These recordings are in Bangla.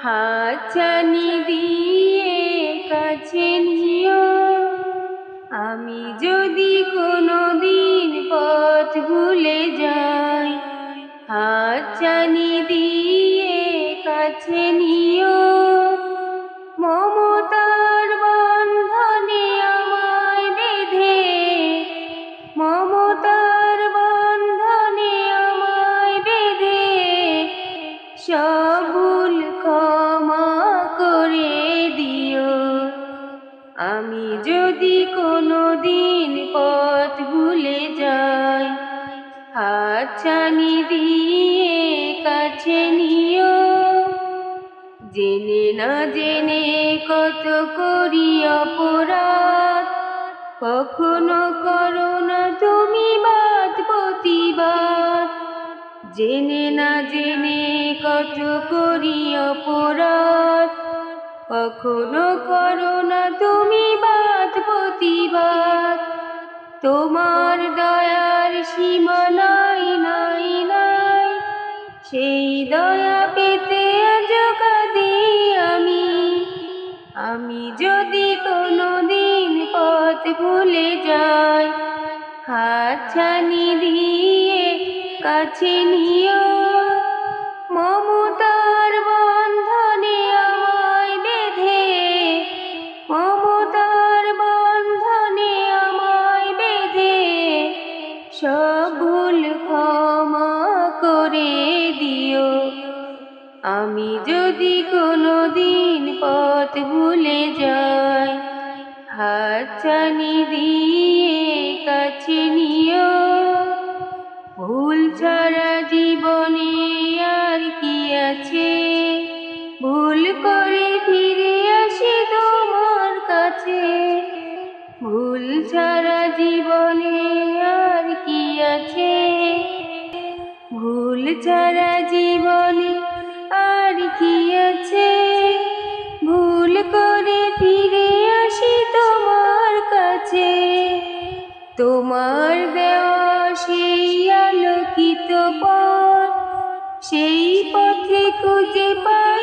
হাতছানি দিয়ে কাছে নিও। আমি যদি কোনো দিন পথ ভুলে যাই, হাতছানি দিয়ে কাছে নিও। মমতার বন্ধনে আমায় বেঁধে, মমতার বন্ধনে আমায় বেঁধে সব ভুল ক্ষমা করে দিও। আমি যদি কোনো দিন পথ ভুলে যাই, হাতছানি দিয়ে কাছে নিও। জেনে না জেনে কত করি অপরাধ, কখনো করো না তুমি বাদ প্রতিবাদ। জেনে না জেনে কত করি অপরাধ, কখনো করো না তুমি বাদ প্রতিবাদ। তোমার দয়ার সীমা নাই নাই নাই, সেই দয়া পেতে আজ কাঁদি আমি। আমি যদি কোনো দিন পথ ভুলে যাই, হাতছানি দিয়ে কাছে নিও। মমতার বন্ধনে আমায় বেঁধে, মমতার বন্ধনে আমায় বেঁধে সব ভুল ক্ষমা করে দিও। আমি যদি কোনো দিন পথ ভুলে যাই, হাতছানি দিয়ে কাছে নিও। ভুল ছাড়া জীবনে আর কি আছে, ভুল করে ফিরে আসি তোমার কাছে। ভুল ছাড়া জীবনে আর কি আছে, ভুল ছাড়া জীবনে আর কি আছে। ভুল করে ফিরে আসি তোমার কাছে। তোমার দেওয়া সেই আলোকিত পথ, সেই পথে খুঁজে পাই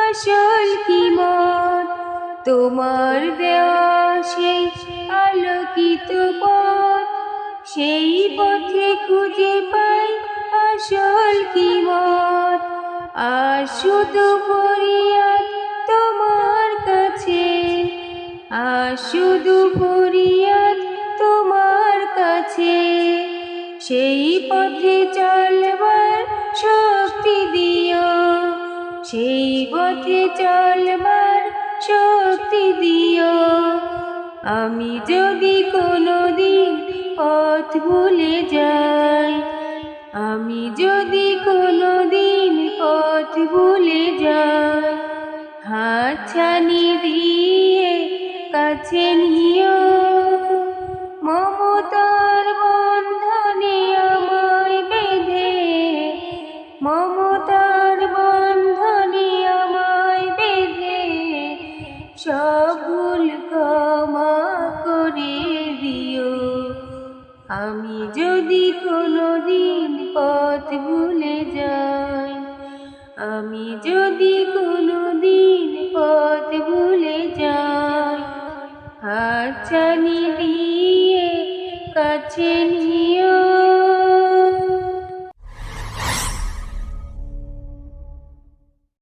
আসল কি মত। তোমার দেওয়া সেই আলোকিত পথ, সেই পথে খুঁজে পাই আসল কি মত। আর শুধু ফরিয়াদ তোমার কাছে, আর শুধু ফরিয়াদ তোমার কাছে। সেই পথে চলবার শক্তি দিও, সেই পথে চলবার শক্তি দিও। আমি যদি কোনো দিন পথ ভুলে যাই, আমি যদি কোনো দিন পথ ভুলে যাই, হাতছানি দিয়ে কাছে নিও। মমতার বন্ধনে আমায় বেঁধে, মমতার বন্ধনে আমায় বেঁধে সব ভুল ক্ষমা করে দিও। আমি যদি কোনো দিন পথ ভুলে যাই, আমি যদি কোনো দিন পথ ভুলে যাই, হাতছানি দিয়ে কাছে নিও।